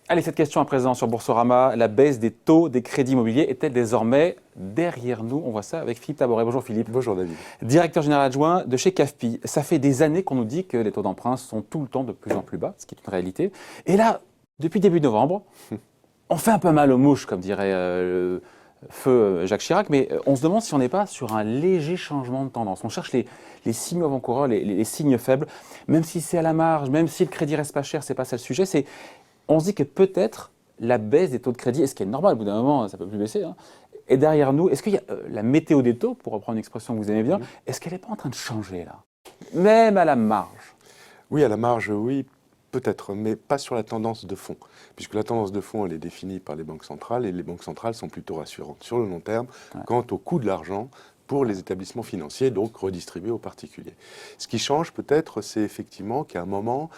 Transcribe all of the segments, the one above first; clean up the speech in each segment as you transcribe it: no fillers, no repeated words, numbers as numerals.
Allez, cette question à présent sur Boursorama, la baisse des taux des crédits immobiliers est-elle désormais derrière nous? On voit ça avec Philippe Taboret. Bonjour Philippe. Bonjour David. Directeur général adjoint de chez CAFPI. Ça fait des années qu'on nous dit que les taux d'emprunt sont tout le temps de plus en plus bas, ce qui est une réalité. Et là, depuis début novembre, on fait un peu mal aux mouches, comme dirait le feu Jacques Chirac, mais on se demande si on n'est pas sur un léger changement de tendance. On cherche les signes avant-coureurs, les signes faibles, même si c'est à la marge, même si le crédit reste pas cher, c'est pas ça le sujet. On se dit que peut-être la baisse des taux de crédit, et ce qui est normal, au bout d'un moment, ça ne peut plus baisser, hein, est derrière nous. Est-ce qu'il y a la météo des taux, pour reprendre une expression que vous aimez bien, est-ce qu'elle n'est pas en train de changer là? Même à la marge? Oui, à la marge, oui, peut-être, mais pas sur la tendance de fond. Puisque la tendance de fond, elle est définie par les banques centrales, et les banques centrales sont plutôt rassurantes sur le long terme quant au coût de l'argent pour les établissements financiers, donc redistribués aux particuliers. Ce qui change peut-être, c'est effectivement qu'à un moment,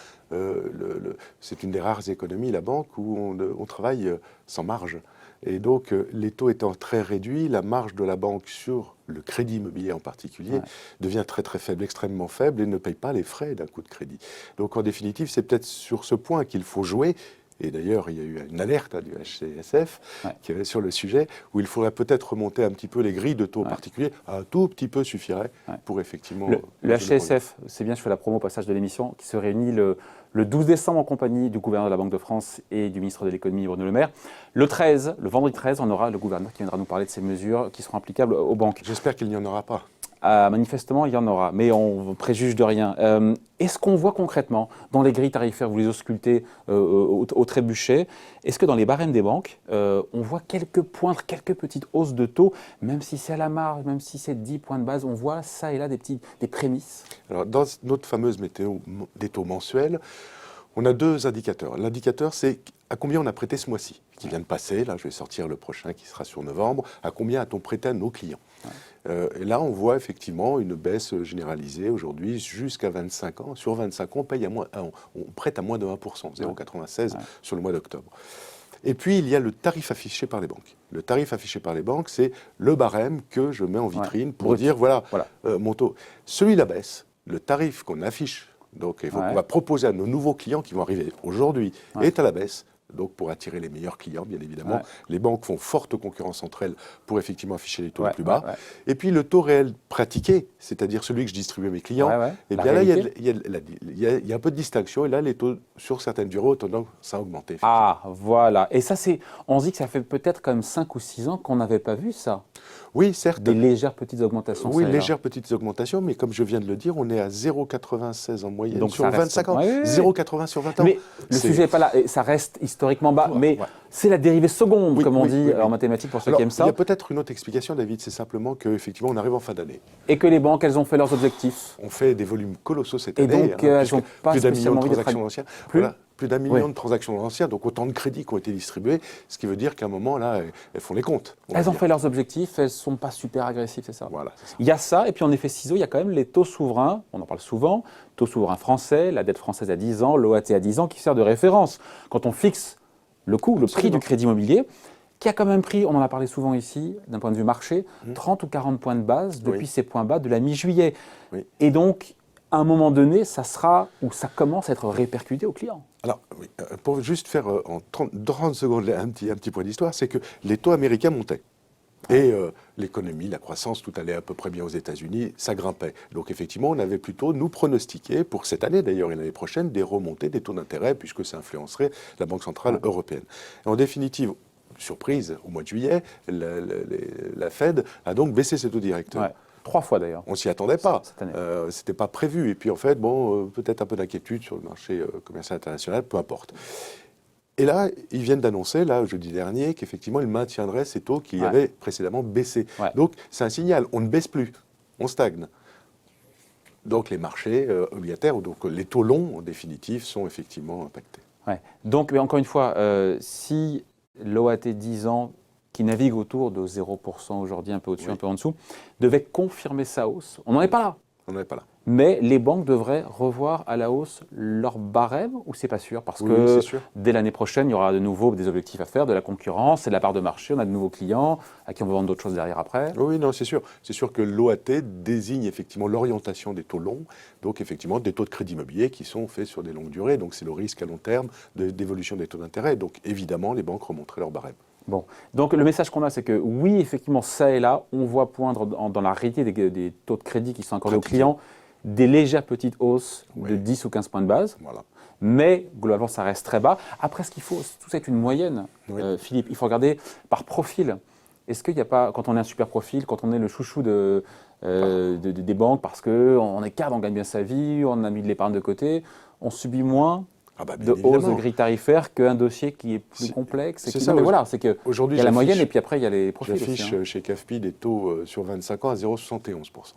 c'est une des rares économies, la banque, où on travaille sans marge. Et donc, les taux étant très réduits, la marge de la banque sur le crédit immobilier en particulier devient très très faible, extrêmement faible, et ne paye pas les frais d'un coup de crédit. Donc, en définitive, c'est peut-être sur ce point qu'il faut jouer. Et d'ailleurs, il y a eu une alerte du HCSF sur le sujet, où il faudrait peut-être remonter un petit peu les grilles de taux particuliers. Un tout petit peu suffirait pour effectivement... Le HCSF, c'est bien, je fais la promo au passage de l'émission, qui se réunit le 12 décembre en compagnie du gouverneur de la Banque de France et du ministre de l'économie, Bruno Le Maire. Le vendredi 13, on aura le gouverneur qui viendra nous parler de ces mesures qui seront applicables aux banques. J'espère qu'il n'y en aura pas. Manifestement, il y en aura, mais on préjuge de rien. Est-ce qu'on voit concrètement, dans les grilles tarifaires, vous les auscultez au trébuchet, est-ce que dans les barèmes des banques, on voit quelques pointes, quelques petites hausses de taux, même si c'est à la marge, même si c'est 10 points de base, on voit ça et là des prémices? Alors, dans notre fameuse météo des taux mensuels, on a deux indicateurs. L'indicateur, c'est à combien on a prêté ce mois-ci, qui vient de passer. Là, je vais sortir le prochain qui sera sur novembre. À combien a-t-on prêté à nos clients? Et là, on voit effectivement une baisse généralisée aujourd'hui jusqu'à 25 ans. Sur 25 ans, on prête à moins de 1%, 0,96 sur le mois d'octobre. Et puis, il y a le tarif affiché par les banques. Le tarif affiché par les banques, c'est le barème que je mets en vitrine pour dire, voilà. Mon taux. Celui-là baisse. Le tarif qu'on affiche, donc qu'on va proposer à nos nouveaux clients qui vont arriver aujourd'hui, est à la baisse. Donc pour attirer les meilleurs clients, bien évidemment. Les banques font forte concurrence entre elles pour effectivement afficher les taux les plus bas. Et puis le taux réel pratiqué, c'est-à-dire celui que je distribue à mes clients, et bien là, il y a un peu de distinction. Et là, les taux sur certaines durées ont tendance à augmenter. Ah, voilà. Et ça, on se dit que ça fait peut-être quand même 5 ou 6 ans qu'on n'avait pas vu ça. Oui, certes. Des légères petites augmentations. Oui, légères petites augmentations, mais comme je viens de le dire, on est à 0,96 en moyenne donc sur 25 ans. 0,80 sur 20 ans. Mais le sujet n'est pas là, et ça reste historiquement bas, mais c'est la dérivée seconde, comme on dit en mathématiques pour ceux qui aiment ça. Il y a peut-être une autre explication, David, c'est simplement qu'effectivement, on arrive en fin d'année. Et que les banques, elles ont fait leurs objectifs. On fait des volumes colossaux cette année. Et donc, elles n'ont pas plus d'un million spécialement de envie transactions d'anciens. Plus d'un million de transactions d'anciens, donc autant de crédits qui ont été distribués, ce qui veut dire qu'à un moment, là, elles font les comptes. Elles ont fait leurs objectifs, elles ne sont pas super agressives, c'est ça? Voilà, c'est ça. Il y a ça, et puis en effet ciseaux, il y a quand même les taux souverains, on en parle souvent, taux souverain français, la dette française à 10 ans, l'OAT à 10 ans, qui sert de référence. Quand on fixe le coût, le prix du crédit immobilier, qui a quand même pris, on en a parlé souvent ici, d'un point de vue marché, 30 ou 40 points de base depuis ces points bas de la mi-juillet. Et donc, à un moment donné, ça sera, ou ça commence à être répercuté aux clients. Alors, pour juste faire en 30 secondes un petit point d'histoire, c'est que les taux américains montaient. Et l'économie, la croissance, tout allait à peu près bien aux États-Unis, ça grimpait. Donc effectivement, on avait plutôt, nous, pronostiqué, pour cette année d'ailleurs et l'année prochaine, des remontées des taux d'intérêt, puisque ça influencerait la Banque centrale européenne. Et en définitive, surprise, au mois de juillet, la Fed a donc baissé ses taux directeurs. 3 fois d'ailleurs. On ne s'y attendait pas. C'était pas prévu. Et puis en fait, peut-être un peu d'inquiétude sur le marché commercial international, peu importe. Et là, ils viennent d'annoncer, là, jeudi dernier, qu'effectivement, ils maintiendraient ces taux qui avaient précédemment baissé. Donc, c'est un signal. On ne baisse plus. On stagne. Donc, les marchés obligataires, donc les taux longs, en définitive, sont effectivement impactés. Donc, mais encore une fois, si l'OAT 10 ans, qui navigue autour de 0% aujourd'hui, un peu au-dessus, un peu en dessous, devait confirmer sa hausse, on n'en est pas là. On n'en est pas là. Mais les banques devraient revoir à la hausse leur barème ou c'est pas sûr? Parce Oui, que c'est sûr. dès l'année prochaine, il y aura de nouveau des objectifs à faire, de la concurrence, c'est de la part de marché, on a de nouveaux clients à qui on veut vendre d'autres choses derrière après. Oui, non, c'est sûr. C'est sûr que l'OAT désigne effectivement l'orientation des taux longs, donc effectivement des taux de crédit immobilier qui sont faits sur des longues durées. Donc c'est le risque à long terme d'évolution des taux d'intérêt. Donc évidemment, les banques remonteraient leur barème. Bon, donc le message qu'on a, c'est que oui, effectivement, ça et là, on voit poindre dans la réalité des taux de crédit qui sont accordés aux clients des légères petites hausses de Oui. 10 ou 15 points de base. Voilà. Mais globalement, ça reste très bas. Après, ce qu'il faut, tout ça est une moyenne, Oui. Philippe. Il faut regarder par profil. Est-ce qu'il n'y a pas, quand on est un super profil, quand on est le chouchou des banques, parce qu'on est cadre, on gagne bien sa vie, on a mis de l'épargne de côté, on subit moins Ah bah, bien de hausse de évidemment. grille tarifaire qu'un dossier qui est plus complexe. c'est Non, ça, mais voilà, c'est qu'il Aujourd'hui, y a la moyenne j'affiche- et puis après, il y a les profils aussi. J'affiche Hein. chez CAFPI des taux sur 25 ans à 0,71%.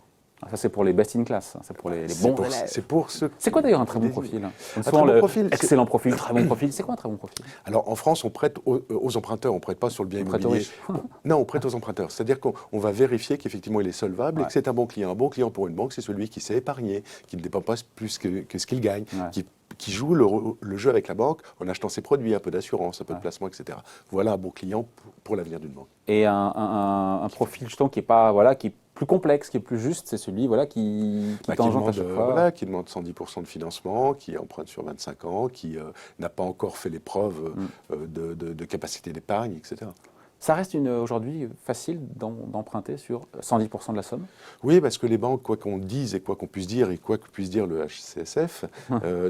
Ça, c'est pour les best in class, hein, c'est pour les bons élèves. C'est pour ceux. C'est quoi d'ailleurs un très bon désigne. profil? Un Souvent, très bon le profil, c'est- excellent profil, très bon profil. C'est quoi un très bon profil? Alors en France, on prête aux emprunteurs, on ne prête pas sur le bien On prête aux immobilier. riches. Non, on prête aux emprunteurs. C'est-à-dire qu'on va vérifier qu'effectivement il est solvable et que c'est un bon client. Un bon client pour une banque, c'est celui qui sait épargner, qui ne dépend pas plus que ce qu'il gagne, Ouais. qui joue le jeu avec la banque en achetant ses produits, un peu d'assurance, un peu de placement, etc. Voilà un bon client pour l'avenir d'une banque. Et un profil justement qui est pas, voilà, qui est plus complexe, qui est plus juste, c'est celui voilà, qui Qui tangente à demande, chaque fois. voilà, qui demande 110% de financement, qui emprunte sur 25 ans, qui n'a pas encore fait les preuves de capacité d'épargne, etc. Ça reste aujourd'hui facile d'emprunter sur 110% de la somme. Oui, parce que les banques, quoi qu'on dise et quoi qu'on puisse dire, et quoi que puisse dire le HCSF,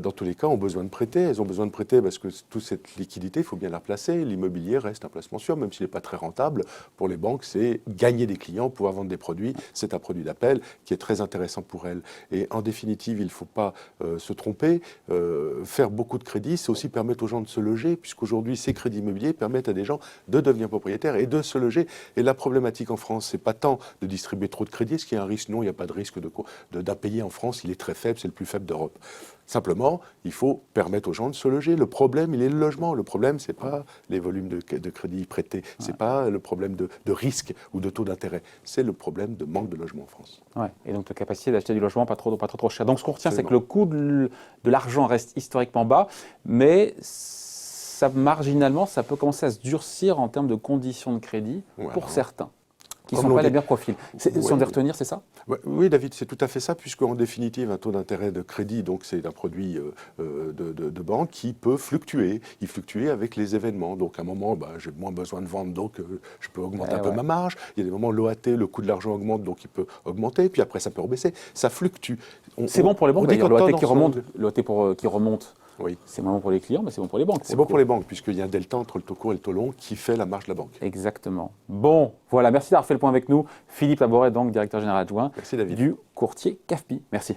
dans tous les cas, ont besoin de prêter. Elles ont besoin de prêter parce que toute cette liquidité, il faut bien la replacer. L'immobilier reste un placement sûr, même s'il n'est pas très rentable. Pour les banques, c'est gagner des clients, pouvoir vendre des produits. C'est un produit d'appel qui est très intéressant pour elles. Et en définitive, il ne faut pas se tromper. Faire beaucoup de crédits, c'est aussi permettre aux gens de se loger, puisqu'aujourd'hui, ces crédits immobiliers permettent à des gens de devenir propriétaires et de se loger. Et la problématique en France, c'est pas tant de distribuer trop de crédits. Est-ce qu'il y a un risque? Non, il n'y a pas de risque d'impayé en France. Il est très faible, c'est le plus faible d'Europe. Simplement, il faut permettre aux gens de se loger. Le problème, il est le logement. Le problème, c'est pas les volumes de crédits prêtés. C'est pas le problème de risque ou de taux d'intérêt. C'est le problème de manque de logement en France. Ouais. Et donc, la capacité d'acheter du logement pas trop cher. Donc, ce qu'on retient, c'est que le coût de l'argent reste historiquement bas, mais ça, marginalement, ça peut commencer à se durcir en termes de conditions de crédit pour certains, qui ne sont pas les meilleurs profils. Si on doit retenir, c'est ça? Oui, David, c'est tout à fait ça, puisque en définitive, un taux d'intérêt de crédit, donc c'est un produit de banque qui peut fluctuer. Il fluctue avec les événements. Donc à un moment, j'ai moins besoin de vendre, donc je peux augmenter un peu ma marge. Il y a des moments, l'OAT, le coût de l'argent augmente, donc il peut augmenter. Puis après, ça peut rebaisser. Ça fluctue. C'est bon pour les banques, d'ailleurs. L'OAT qui remonte. Oui. C'est bon pour les clients, mais c'est bon pour les banques. C'est bon pour les banques, puisqu'il y a un delta entre le taux court et le taux long qui fait la marge de la banque. Exactement. Bon, voilà, merci d'avoir fait le point avec nous. Philippe Laboret, donc directeur général adjoint Merci, David. du courtier CAFPI. Merci.